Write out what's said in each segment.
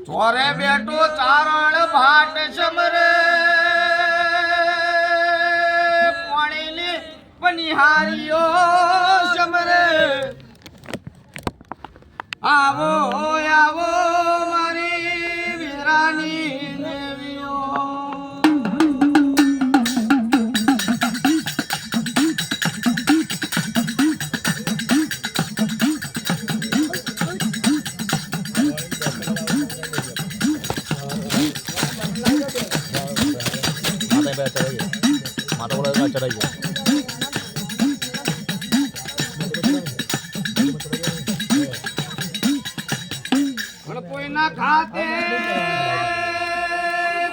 ચોરે બેટો ચારણ ભાટ સમરે પાણીની પનિહારીઓ સમરે આવો આવો મારી વીરાની દેવીઓ કોઈના ખાતે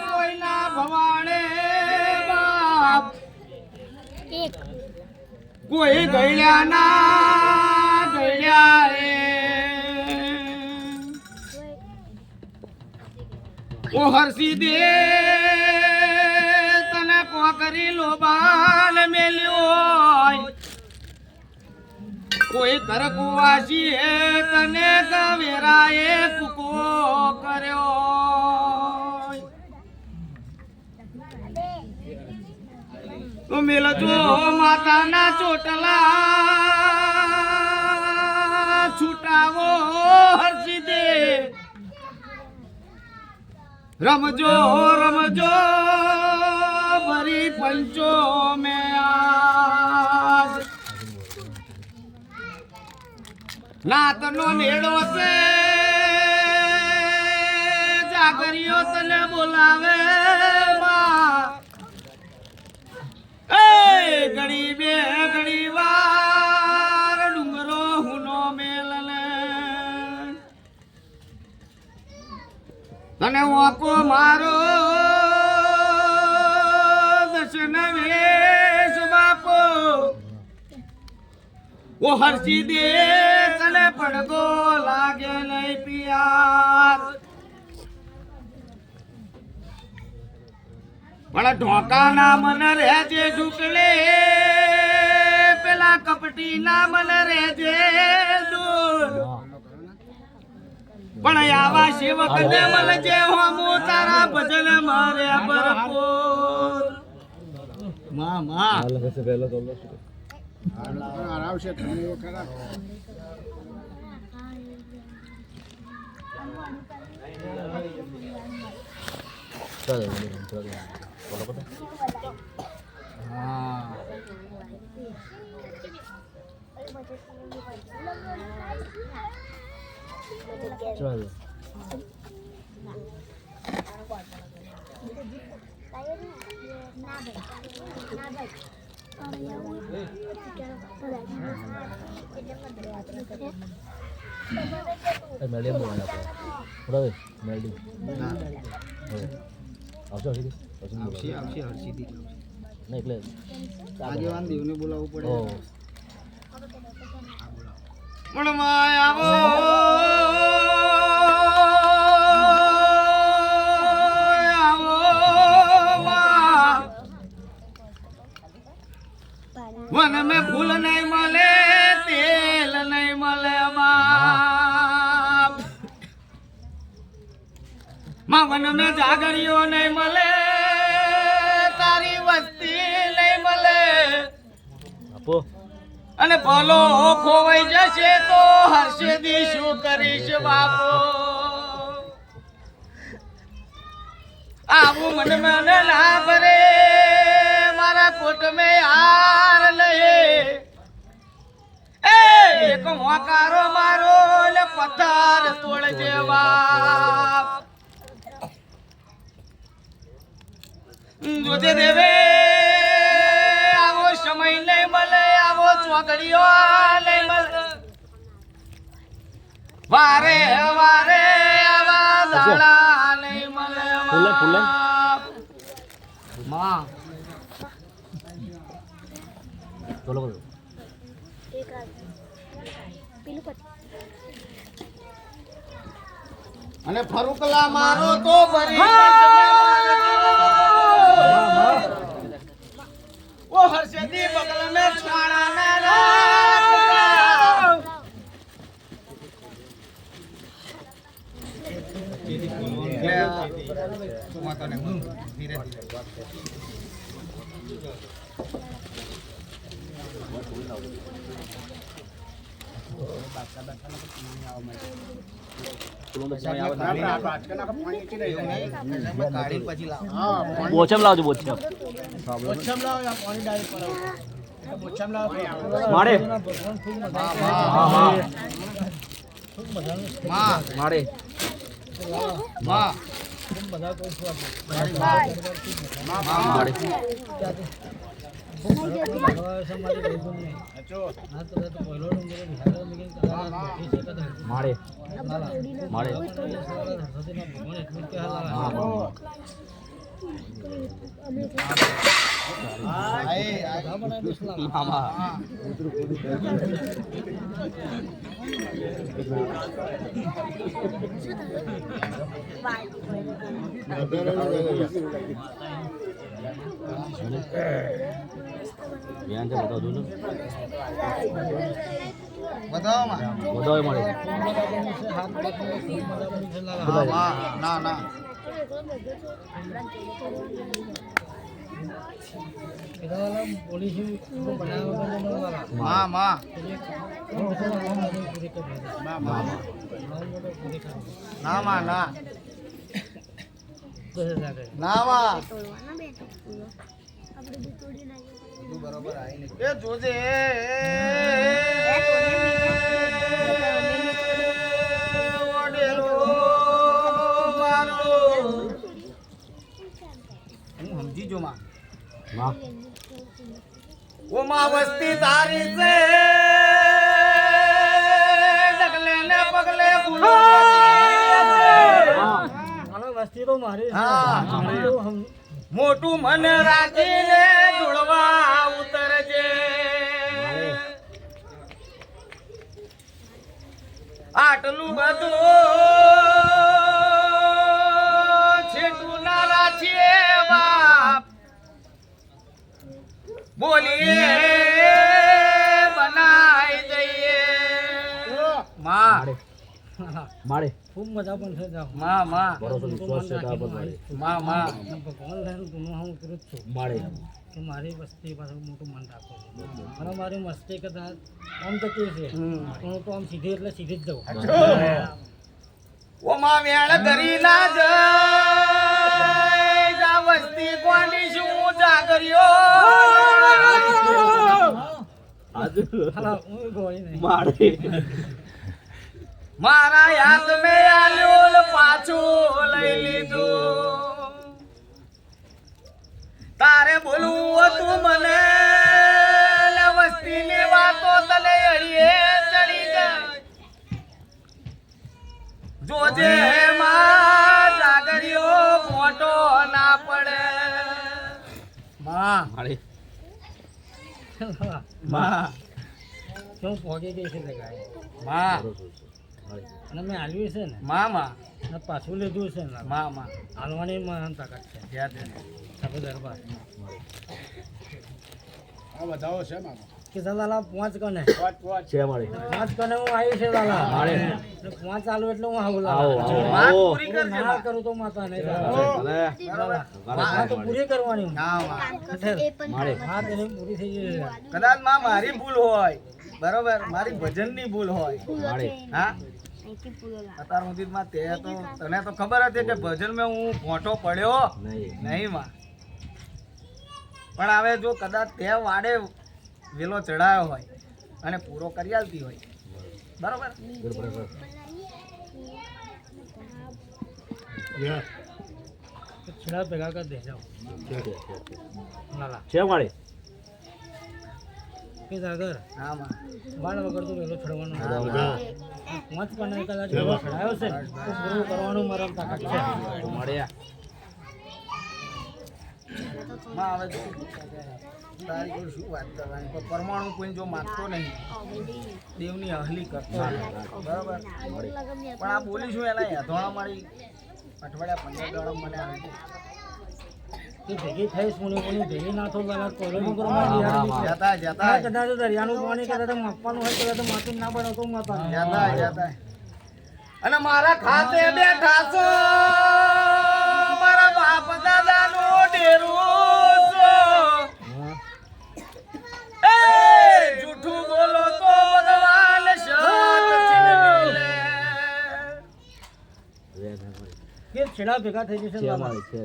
કોઈના ભવાણે બાપ કોઈ ગળ્યા ના ગળ્યા રે ઓ હરસી દે તને કોકરી લોબાન મેલ્યો કોઈ તરકુવાસી હે તને કવેરાએ કુકો કર્યો તો મેલજો માતાના ચોટલા છૂટાવો હરસી દે રમજો રમજો ભરી પંચો મેં આજ નાતનો નેડો છે જાગરીઓ તને બોલાવે એ ઘડી બે ઘડી વાર ડુંગરો હુનો મેલને તને ઓકો મારો દર્શન વેશ બાપો ઓ હરસી દે તને પડગો લાગે નહીં પિયાર પણ ઢોકા ના મન રહેજે ઢુકલે પેલા કપટી ના મન રહેજે દૂર પણ આવા સેવક ને મળજે હોમો તારા ભજન મારે ભરપૂર માં માં આરામ છે તમે ખરા હા ચાલો મેડિયમ બોલાય આપણે મેડિયમ આવશે આવશે હર્ષિદી નહીં એટલે આગેવાન દેવને બોલાવવું પડે ઓ પણ માય આવો વન में फूल नहीं मले तेल नहीं मले माँ वन में जागरियो नहीं मले तारी वस्ती नहीं मले આપો અને ભલો ખોવાઈ જશે તો હર્ષદી શું કરીશ બાપો આવું મન મને ના ભરે મારા કોટ में હાર લે એક મોકારો મારો ને પથ્થર તોડ જેવા જોજે દેવે આવો સમય નહીં મળે આવો ચોકડીઓ નહીં મળે વારે વારે આવા દાડા નહીં મળે ફૂલે ફૂલે માં બોલો બોલો અને ફરુકલા મારો તો ભરી ઓ હર્ષદી બગલ में छाड़ा ना બોચમ લાવજો બોચમ મારે મારે મારે મારે બતાવો મળે ના ના જોજે સમજી જો માં ઓ માં વસ્તી તારી છે ડગલે ને પગલે ભૂલો વસ્તી તો મારી મોટું મન રાખીને ધૂળવા ઉતરજે આટલું બધું છેટું ના રાખીએ બાપ બોલીએ બનાઈ દઈએ માં મારે ખૂબ મજા પણ છે જાવ માં માં ભરોસો વિશ્વાસ છે તાર પર મારે માં માં ભગવાન લઈને હું કરું જ છું મારે કે મારી વસ્તી પાછળ મોટું મન રાખો અને મારી મસ્તી કદાચ આમ જતી છે હું તો આમ સીધી એટલે સીધી જ જાઉં ઓ માં વેણ કરી ના જા વસ્તી કોની શું જાગર્યો હાલા હું ગોળી નહીં મારે મારા હાથ મે આલ્યો પાછું લઈ લીધું તારે બોલવું હતું મને વસ્તી ની વાતો તને અડીએ ચડી જાય જોજે માં જાગર્યો મોટો ના પડે માં મારે માં કેવું પહોંચી ગઈ છે લગાય માં ભરોસો છે મારે અને મેં હાલ્યું છે ને માં માં અને પાછું લીધું છે ને માં માં હાલવાની મારા તાકાત છે યાદ સફેદ દરબાર આ બતાવો છે માં કે દાદા પાંચ કને છે મારે પાંચ કને હું આવી છે દાદા મારે પાંચ ચાલુ એટલે હું આવું આવો વાત આવો પૂરી કરજે ના કરું તો માતા નહીં તો પૂરી કરવાની ના માં મારે હા તેની પૂરી થઈ ગઈ છે. કદાચ માં મારી ભૂલ હોય બરોબર મારી ભજનની ભૂલ હોય મારે હા અત્યાર સુધીમાં તે તો તને તો ખબર હતી કે ભજન મેં હું ફોટો પડ્યો નહીં નહીં માં પણ હવે જો કદાચ તે વાડે વેલો ચડાયો હોય અને પૂરો કરી આલતી હોય બરોબર છેડા ભેગા કરી દે જાઓ લાલા છે મારે કે સાગર હા માં બાળ વગર તો વેલો છોડવાનો બધા પાંચ કને કદાચ વેલો છોડાયો છે તો પૂરું કરવાનું મારા તાકાત છે મારે માં હવે જો તારી જોડે શું વાત કરવાની પણ પરમાણુ કોઈ જો માગતો નહીં દેવની અહલી કરતો નહીં. બરોબર પણ આ બોલીશું એના યાધોણા મારી અઠવાડિયા 15 દાડા મને આવે છે કે ભેગી થઈશ મુની મુની ભેગી ના થો લાલા કોલેનું કરવાનું જતા જતા કદાચ દરિયાનું પાણી કદાચ માપવાનું હોય કદાચ માથું ના પડે તો માતા જતા જતા અને મારા ખાતે બેઠા છો છેડા ભેગા થઈ જશે છે લાલા. મારી છે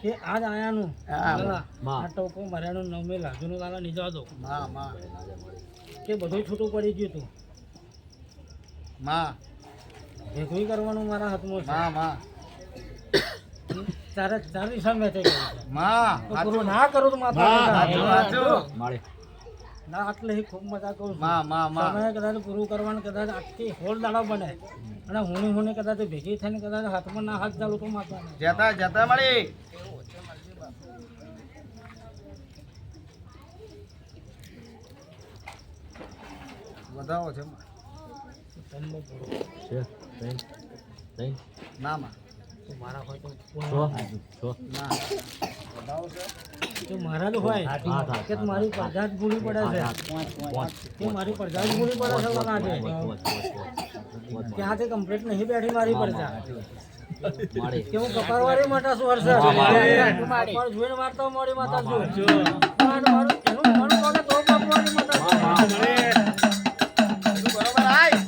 કે આજ આયાનું હા. લાલા, માં. આ ટોકો માર્યાનું નવમે લાજુનું લાલા નહીં જવા દો માં કે બધું છૂટું પડી ગયું હતું. માં ભેગું કરવાનું મારા હાથમાં છે. માં ચારે ચાર દિશા મેં થઈ ગયું છે. માં તો પૂરું ના કરું તો માતા હાચું, હાચું. મારે ના એટલે હું ખૂબ મજા કરું છું. માં સમય કદાચ પૂરું કરવાનું કદાચ આખી હોળ દાડો બને અને હું કદાચ ભેગી થઈને કદાચ હાથમાં ના હાથ ચાલુ તો માતા જતા મળી વધાવો છે માં. છે ત્રણ ત્રણ ના માં તો મારા હોય તો છ ના વધાવો છે તો મારા જ હોય આઠ, આઠ, કે મારી પ્રજા જ ભૂલી પડે છે કે મારી પ્રજા જ ભૂલી પડે છે મને આજે કે હાથે કમ્પ્લીટ નહીં બેઠી મારી પ્રજા મારે કે હું કપારવાળી માતા છું હર્ષદ કપાળ જોઈને મારતા હું મોડી માતા છું મારું એનું મન કોને તો કપારવાળી માતા છું બરોબર આય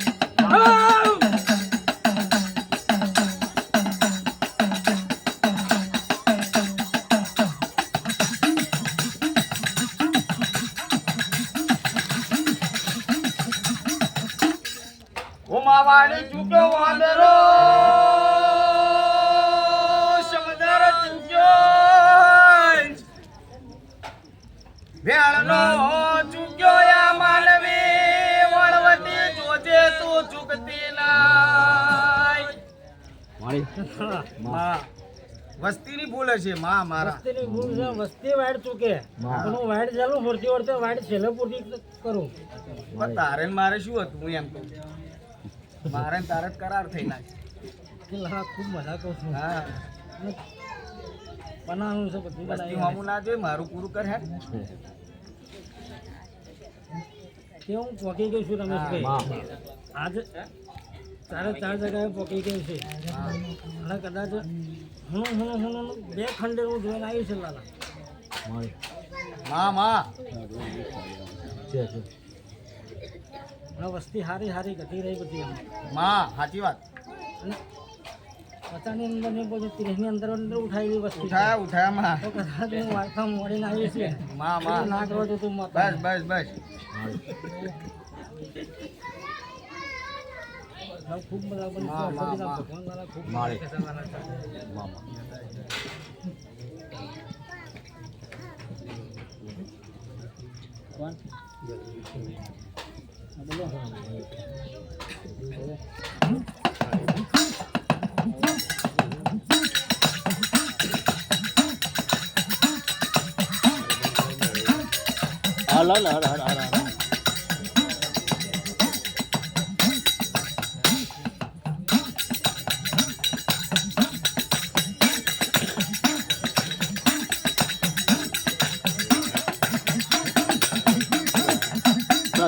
ઉમાવાણી ચૂક્યો વાંદરો સમદર ચૂક્યો વેળનો ચૂક્યો યા માનવી વળવતી જોજે તું ચૂકતી નાય મારી માં વસ્તીની ભૂલ હશે માં મારા વસ્તીની ભૂલ છે વસ્તી વાઈડ ચૂકે પણ હું વાઈડ ચાલું ફરતી વળતે વાઈડ છેલ્લે પૂરતી કરું પણ તારે ને મારે શું હતું હું એમ કહું મારે ને તારે જ કરાર થઈ નાખે કે લાલા ખૂબ મજા કરું છું હા બનાવવાનું છે બધું વસ્તી બનાવી મામું ના જોઈ મારું પૂરું કર હે કે હું પહોંચી ગઈ છું રમેશભાઈ માં આજે ચારે ચાર જગ્યાએ પહોંચી ગઈ છે અને કદાચ હું બે ખંડે હું જોઈને આવી છે લાલા મારી માં છે અને વસ્તી હારી હારી ઘટી રહી બધી એમ માં સાચી વાત અને 50 ની અંદર ને બધું 30 ની અંદર ઉઠાયેલી વસ્તી છે. ઉઠાયા માં તો કદાચ હું વાયફા મોડીને આવી છે માં ના કરવા દો તું માતા બસ ખૂબ મજા બની માં, માં, માં. ભગવાન વાળા ખૂબ મારે. મજા કરવાના છે. મામા હાલ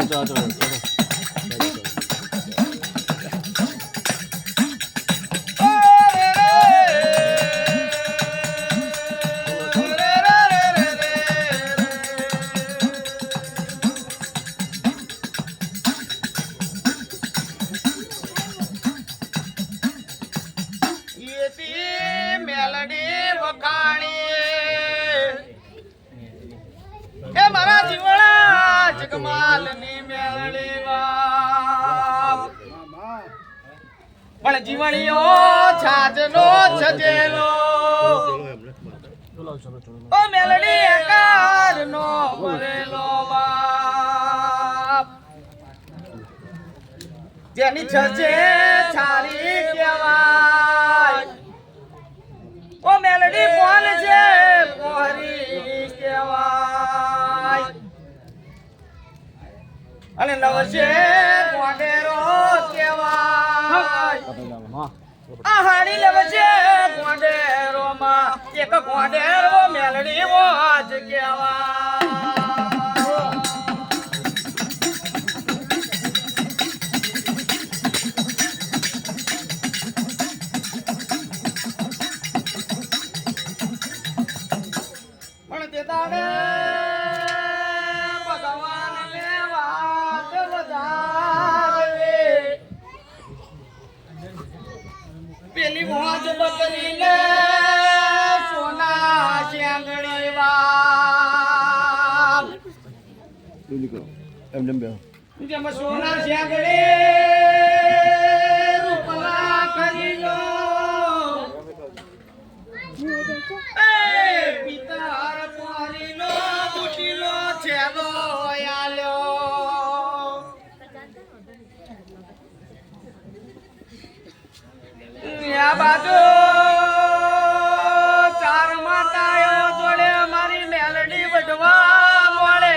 ચલો મેલડી વખાણી એ મારા જીવડા જગમાલની મેલડી વાવ પણ જીવણીઓ છાજનો છજેલો ઓ મેલડી એકાદનો ભરેલો બાપ જેની છજે છારી કહેવાય ઓ મેલડી બોલ છે પોહરી કહેવાય અને નવશે ગોડેરો કહેવાય આ હાડી લવશે ગોડેરો માં એક ગોડેરો મેલડી વાજ કહેવાય પણ તે દાડે ભગવાનને વાત વધારે પેલી મોજ બકરીને સોના શેંગડી વા જેમાં સોના શેંગડી રૂપલા કરી લો પિતાર પોરીનો બુટીલો છેલો આલ્યો આ બાજુ ચાર માતાઓ જોડે મારી મેલડી વઢવા મળે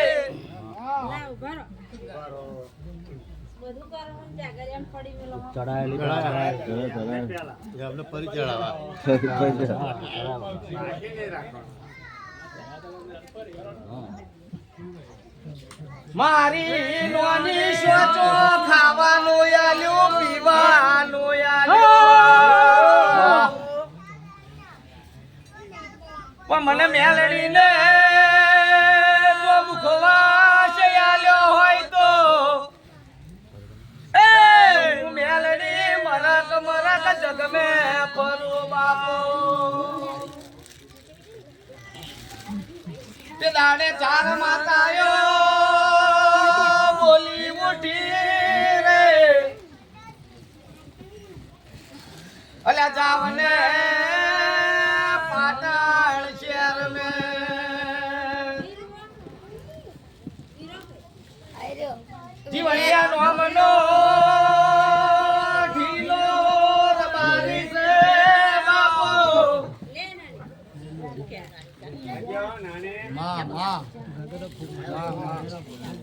મારી નોની સોચો ખાવાનું આલ્યું પીવાનું આલ્યું પણ મને મેલડીને જો મુખવાસ આલ્યો હોય તો એ મેલડી મરક મરક જગમે ફરું બાપો તે દાડે ચાર માતાયો બોલી ઉઠી રે અલ્યા જાવને પાટણ શહેર में જીવણિયા નોમનો ઢીલો રબારી છે બાપો માં માં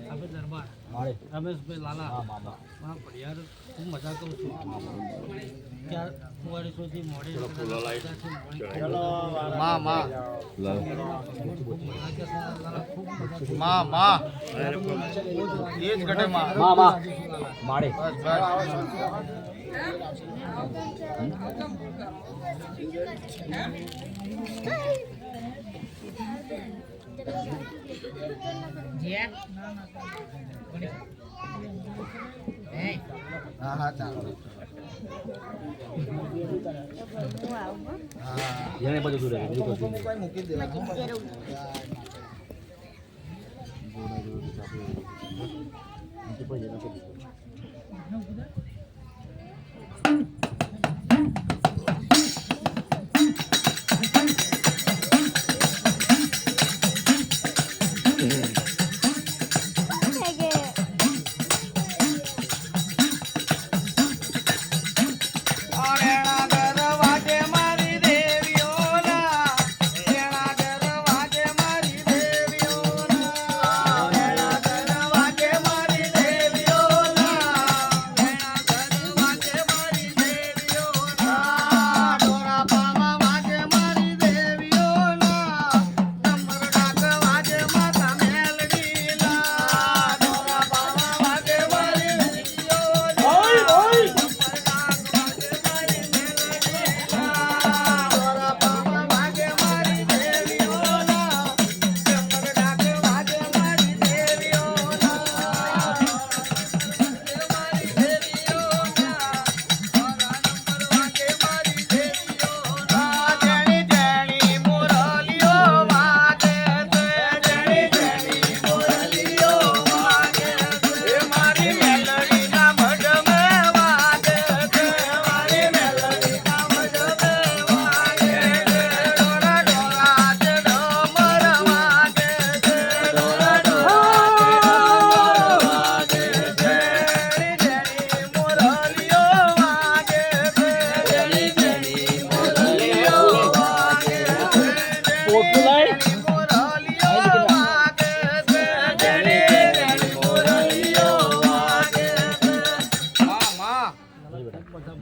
આપણે દરબાર રમેશભાઈ લાલા માં પરિવાર ખૂબ મજા કરું છું ત્યાં કુવાડી સુધી મોડે માં માં માં માં એ જ ઘટે માં માળે બસ બસ હા હા ચાલો જેને બધું દૂર રહે બીજું કશું કોઈ મૂકી દેવાનું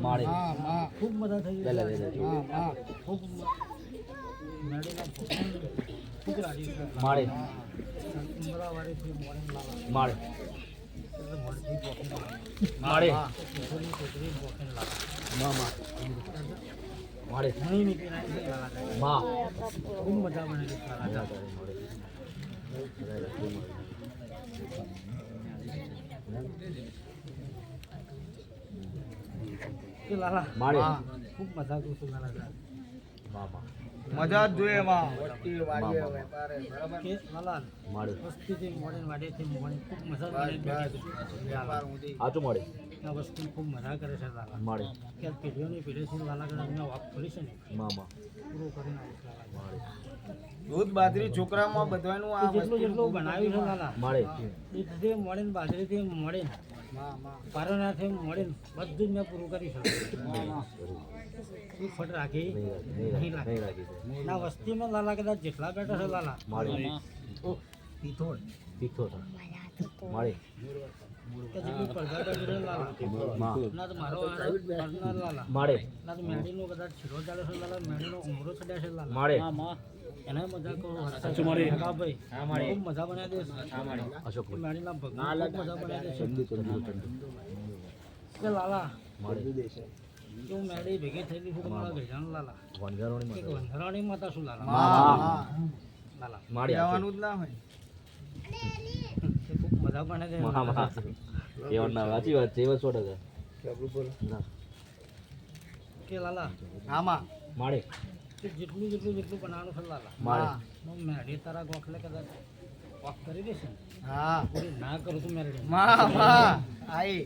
માળે ખૂબ મજા થઈ લે લે લે ખૂબ મેળીના ખૂબ રાજી છે માળે ઉમરાવાળીથી મોર્નિંગ લાલા માળે એટલે મોડથી પોકી લાલા માળે છોકરી છોકરી પોકી લાલા મામા માળે ઘણી નીકળી નાખી લાલા માં ખૂબ મજા બનેલી લાલા કે લાલા માળે ખૂબ મજા કરું છું લાલા મામા મજા જ જોઈએ એમાં વસ્તી વાળીએ વેપારે બરાબર કે લાલા માડે વસ્તીથી મોડીને વાડેથી મોડી ખૂબ મજા બસ મને બસ બેઠી વેપાર ઊંધી. આચું માડે આ વસ્તુ ખૂબ મજા કરે છે લાલા માડે કે પેઢીઓની પેઢીથી લાલા કદાચ મેં વાત કરી છે ને મામા પૂરું કરીને આવીશ લાલા માડે દૂધ બાજરી છોકરામાં બધાનું આ જેટલું વસ્તુ જેટલું બનાવ્યું છે લાલા માડે દૂધથી મળીને બાજરીથી મળીને માં માં પારણાથી મળીને બધું જ મેં પૂરું કરી શકું શું ફટ રાખી નહીં રાખી નહીં રાખી ના વસ્તીમાં લાલા કદાચ જેટલા બેઠા છે લાલા માડે તીથોડ તીખો છે માડે કે જેટલી પડઘા બેઠી છે લાલા માં ના તો મારો પડનાર લાલા માડે ના તો મેળીનો કદાચ છીરો ચાલે છે લાલા મેળીનો ઉમરો ચડ્યા છે લાલા માડે એને મજા કહું ભાઈ ખૂબ મજા બનાવી દઈશ અશોક મેળીના ભગવાન ખૂબ મજા બનાવી દેશે કે લાલા માડે કેવું મેળી ભેગી થયેલી છે તમારા ગજાનું લાલા વનગારોની એક વંધરાણી માતા શું લાલા માં લાલા માડે કહેવાનું જ ના હોય કે ખૂબ મજા બનાવી દે મામા એવન ના સાચી વાત છે એવા 100% ના કે લાલા આમાં માડે કે જેટલું બનાવવાનું છે લાલા માડે હું મેળી તારા ગોખલે કદાચ વોક કરી દેશે ને હા પૂરી ના કરું તું મેળી માં માં આઈ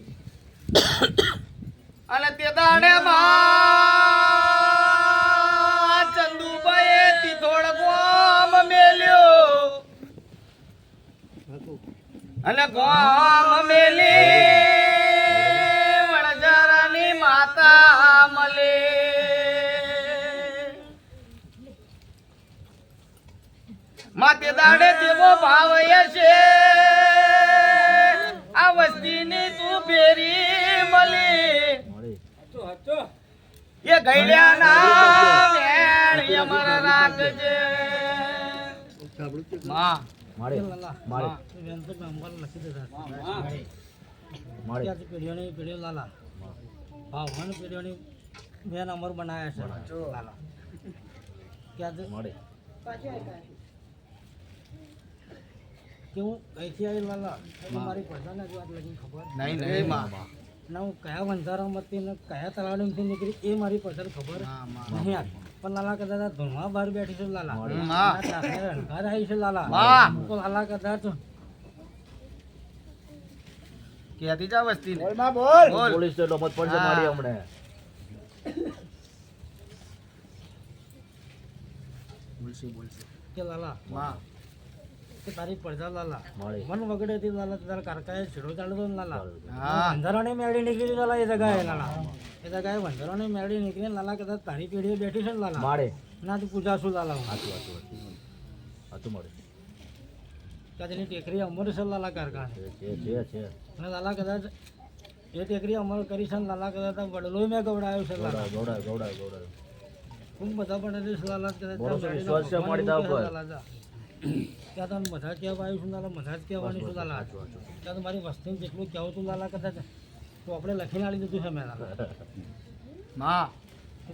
અને તે દાડે માં ચંદુભાઈ તીથોડ ગોમ મેલ્યો અને ગોમ મેલી વણજારાની માતા મલે માતે દાડે જેવો ભાવ છે આ વસ્તીની તું ફેરી મળી માડે એ ગઈડ્યાના વેણ યમર રાખજે માં માડે લાલા માડે વેન તો મેં અંબાર લખી દીધા માડે ક્યાં પેઢીઓની પેઢીઓ લાલા ભાવવાની પેઢીઓની બેન અમર બનાવ્યા છે લાલા ક્યાં માડે કેવું કઈથી આવી લાલા તો મારી પ્રજાને જ વાત લગી ખબર નહીં નહીં માં ના હું કયા વંજારામાંથી ને કયા તળાવડીમાંથી નીકળી એ મારી પ્રજાને ખબર નહીં આવી પણ લાલા કદાચ આ ધૂળમાં બહાર બેઠી છે લાલા માં ઘર આવી છે લાલા માં. તો લાલા કદાચ ક્યાંથી જા વસ્તી બોલ બોલ પોલીસ સ્ટેશન મત પડશે માડી હમણે કે લાલા માં કે તારી પ્રજા લાલા માડે મન વગડેથી લાલા તારા કારકાએ છેડો ચાલતો ને લાલા હા વંજારાની મેળી નીકળી લાલા એ જગાએ લાલા એ જગાએ વંજારાની મેળી નીકળી લાલા કદાચ તારી પેઢીએ બેઠી છે ને લાલા માડે ના તું પૂજા છું લાલા હું હાચું હાચું માડે કદાચ એની ટેકરી અમર છે લાલા કારકાને છે અને લાલા કદાચ એ ટેકરી અમર કરી છે ને લાલા કદાચ આ વડલો મેં ગવડાવ્યો છે લાલા ગોડા ખૂબ બધા પણ છે લાલા કદાચ બરોબર, ત્યાં વિશ્વાસ છે ભગવાન મારી એવું તાવ કહે પર. લાલા જા. ત્યાં તને મજા કહેવા આવ્યું છું લાલા મજા જ કહેવાની છું લાલા ત્યાં તો મારી વસ્તીને જેટલું કહેવું તું લાલા કદાચ તો આપણે લખીને આલી દીધું છે મેં લાલા માં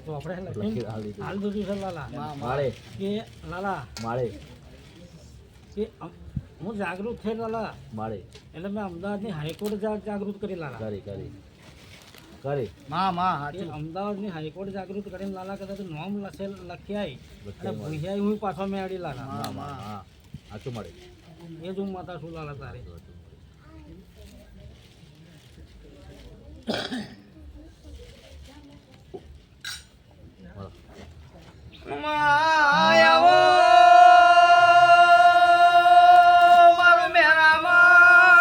તો આપણે લખીને હાલ દીધું છે લાલા માડે કે લાલા માડે કે હું જાગૃત થઈ લાલા માડે એટલે મેં અમદાવાદની હાઈકોર્ટ જાગૃત કરી લાલા કરી માં માં એ હાચું અમદાવાદની હાઈકોર્ટ જાગૃત કરીને લાલા કદાચ નોમ લખ્યાય અને લખ્યાય. ભૂસ્યાય હું પાછો મેળવી લાલા હા હાચું માડે એ જ હું માતા છું લાલા તારે માયાવો મારું મેરામણ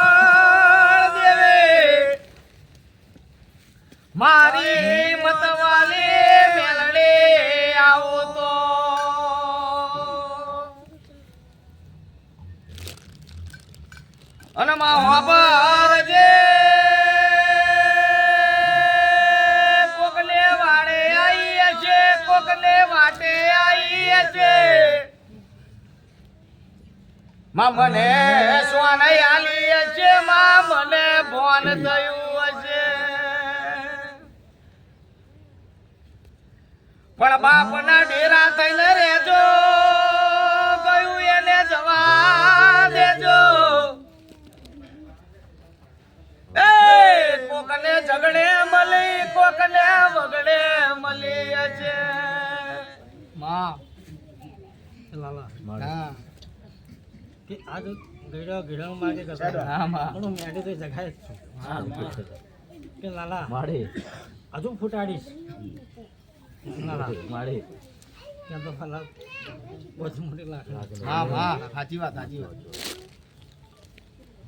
દેવે મારી મતવાલી મેલડે આવો તો અને માં હોબર જે કોકને વાડે આઈ છે કોકને વાટે આઈ છે માં મને સોને આલી છે માં મને ભોન થયું હશે પણ બાપના ડેરા થઈને રહેજો કયું એને જવા દેજો એ કોકને ઝગડે મળી કોકને વગડે મળી લાલા માડે હા કે આ જો ગીડા માગે કરતા હા માં પણ હું મેડે તો જગાય જ છું હા માં કે લાલા માડે હજુ ફૂટાડીશ લાલા માડે ત્યાં તો પેલા બહુ જ મોટી લાગે હા માં સાચી વાત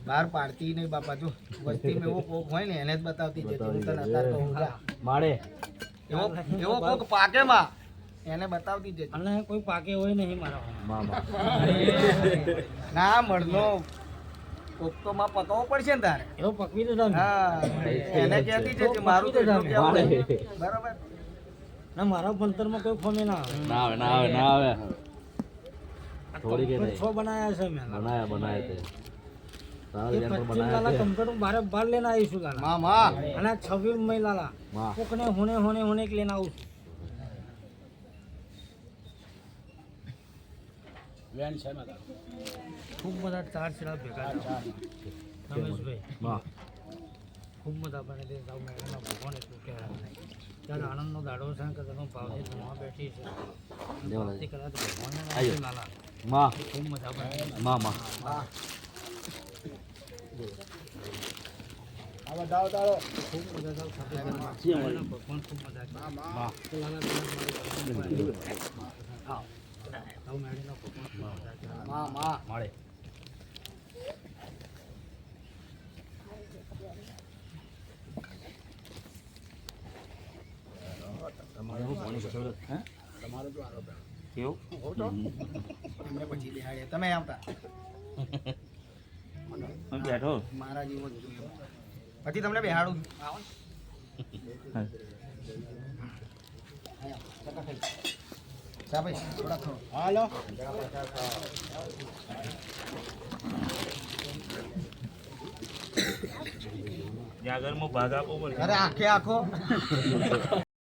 બહાર પાડતી નહીં બાપા જો વસ્તીમાં એવો કોક હોય ને એને જ બતાવતી જતી હું તને અત્યારે કહું જા. માડે એવો કોક પાકે માં એને બતાવતી જતી અને કોઈ પાકે હોય નહીં મારા મામા ના મળનો કોક તો માં પકાવવો પડશે ને તારે એવો પકવી દેતા ને હા એને કહેતી જતી મારું તો એટલું કહેવું માડે નહીં. બરાબર ના મારા ભણતરમાં કોઈ ફોમે ના આવે ના આવે ના આવે ના આવે આ થોડી કે કમ્પ્યુટર નહીં. 6 બનાયા છે મેં બનાયા તે સારા એ ડિઝાઇન 25 પર લાલા બનાયા છે કમ્પ્યુટર બારે બાર લઈને આવીશું લાલા માં માં અને આ 26 મય લાલા માં કોકને હોને એક લઈને આવું છું ખૂબ બધા ચાર છેડા ભેગા થયા. રમેશભાઈ માં ખૂબ બધા બને તે સાવ મેળાના ભગવાન એટલું કહેવાય ત્યારે આનંદનો દાડો છે કે તેનો ભાવથી જમવા બેઠી છે દેવાલાલ. તે કદાચ ભગવાનને ના આયો. છે લાલા માં ખૂબ મજા બને માં ખૂબ મજા જાવ સાથે ભગવાન ખૂબ મજા કરે માં તો લાલા સાવ મેળીનો ભગવાન ખૂબ મજા કરે માં માં માડે તમારે હું પાણી પીવડાવ? હે? કેવું? અમે પછી બેહાડીએ તમે આવતા હું બેઠો મારા જેવો જ જોઈએ. પછી તમને બેહાડું આવો ને. ચા ભાઈ થોડા ખરો હાલો ત્યાં આગળ ભાગ આપવો પડે અરે આખે આખો